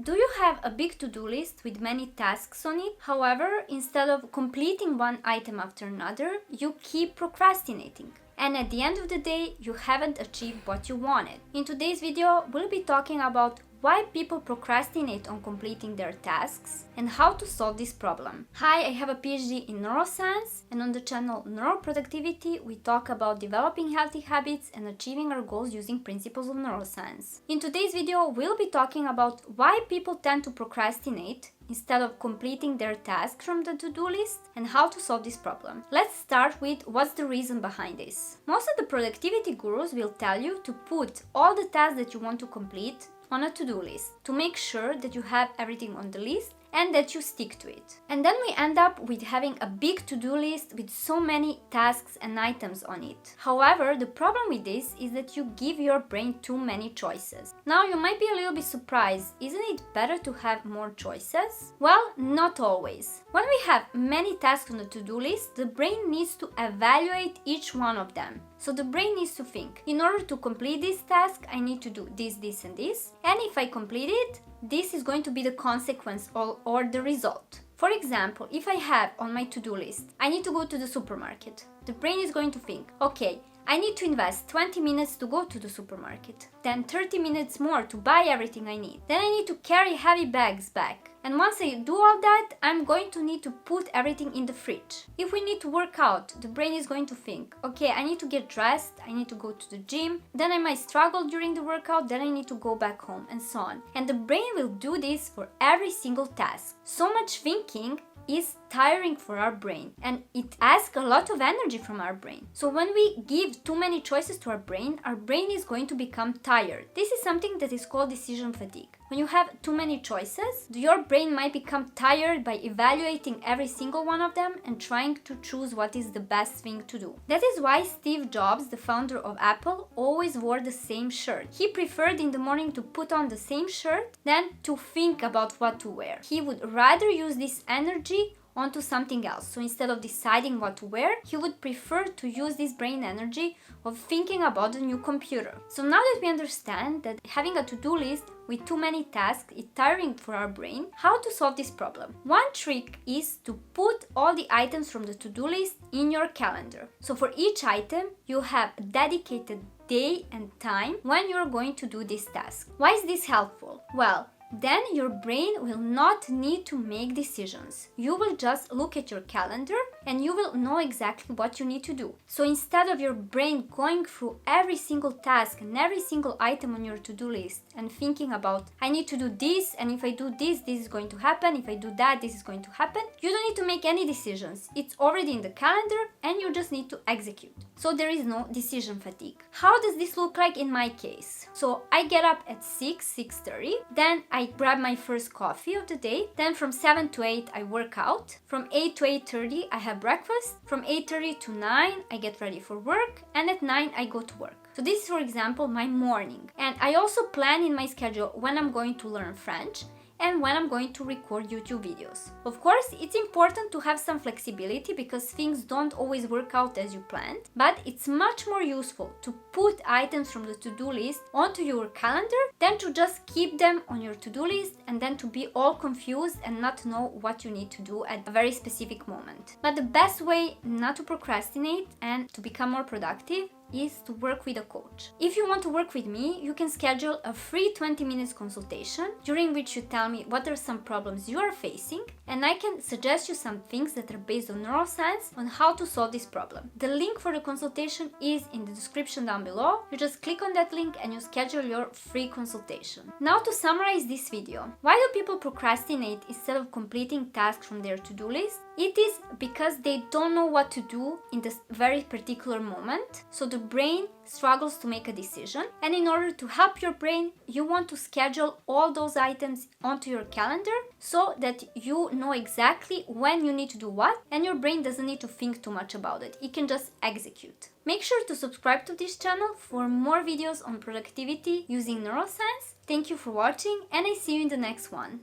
Do you have a big to-do list with many tasks on it? However, instead of completing one item after another, you keep procrastinating. And at the end of the day, you haven't achieved what you wanted. In today's video, we'll be talking about why people procrastinate on completing their tasks and how to solve this problem. Hi, I have a PhD in neuroscience, and on the channel Neuroproductivity, we talk about developing healthy habits and achieving our goals using principles of neuroscience. In today's video, we'll be talking about why people tend to procrastinate instead of completing their tasks from the to-do list and how to solve this problem. Let's start with what's the reason behind this. Most of the productivity gurus will tell you to put all the tasks that you want to complete on a to-do list to make sure that you have everything on the list and that you stick to it. And then we end up with having a big to-do list with so many tasks and items on it. However, the problem with this is that you give your brain too many choices. Now you might be a little bit surprised, isn't it better to have more choices? Well, not always. When we have many tasks on the to-do list, the brain needs to evaluate each one of them. So the brain needs to think, in order to complete this task, I need to do this, this, and this. And if I complete it, this is going to be the consequence or the result. For example, if I have on my to-do list, I need to go to the supermarket. The brain is going to think, okay, I need to invest 20 minutes to go to the supermarket, then 30 minutes more to buy everything I need. Then I need to carry heavy bags back. And once I do all that, I'm going to need to put everything in the fridge. If we need to work out, the brain is going to think, okay, I need to get dressed, I need to go to the gym, then I might struggle during the workout, then I need to go back home, and so on. And the brain will do this for every single task. So much thinking is tiring for our brain, and it asks a lot of energy from our brain. So when we give too many choices to our brain is going to become tired. This is something that is called decision fatigue. When you have too many choices, your brain might become tired by evaluating every single one of them and trying to choose what is the best thing to do. That is why Steve Jobs, the founder of Apple, always wore the same shirt. He preferred in the morning to put on the same shirt than to think about what to wear. He would rather use this energy onto something else. So instead of deciding what to wear, he would prefer to use this brain energy of thinking about the new computer. So now that we understand that having a to-do list with too many tasks is tiring for our brain, how to solve this problem? One trick is to put all the items from the to-do list in your calendar. So for each item, you have a dedicated day and time when you're going to do this task. Why is this helpful? Well, then your brain will not need to make decisions. You will just look at your calendar and you will know exactly what you need to do. So instead of your brain going through every single task and every single item on your to-do list and thinking about, I need to do this, and if I do this, this is going to happen. If I do that, this is going to happen. You don't need to make any decisions. It's already in the calendar and you just need to execute. So there is no decision fatigue. How does this look like in my case? So I get up at 6:30, then I grab my first coffee of the day. Then from 7 to 8, I work out. From 8 to 8:30, I have breakfast. From 8:30 to 9, I get ready for work. And at 9, I go to work. So this is, for example, my morning. And I also plan in my schedule when I'm going to learn French and when I'm going to record YouTube videos. Of course, it's important to have some flexibility because things don't always work out as you planned, but it's much more useful to put items from the to-do list onto your calendar than to just keep them on your to-do list and then to be all confused and not know what you need to do at a very specific moment. But the best way not to procrastinate and to become more productive is to work with a coach. If you want to work with me, you can schedule a free 20 minutes consultation during which you tell me what are some problems you are facing, and I can suggest you some things that are based on neuroscience on how to solve this problem. The link for the consultation is in the description down below. You just click on that link and you schedule your free consultation. Now to summarize this video, why do people procrastinate instead of completing tasks from their to-do list? It is because they don't know what to do in this very particular moment. So the brain struggles to make a decision, and in order to help your brain, you want to schedule all those items onto your calendar so that you know exactly when you need to do what, and your brain doesn't need to think too much about it. It can just execute. Make sure to subscribe to this channel for more videos on productivity using neuroscience. Thank you for watching, and I see you in the next one.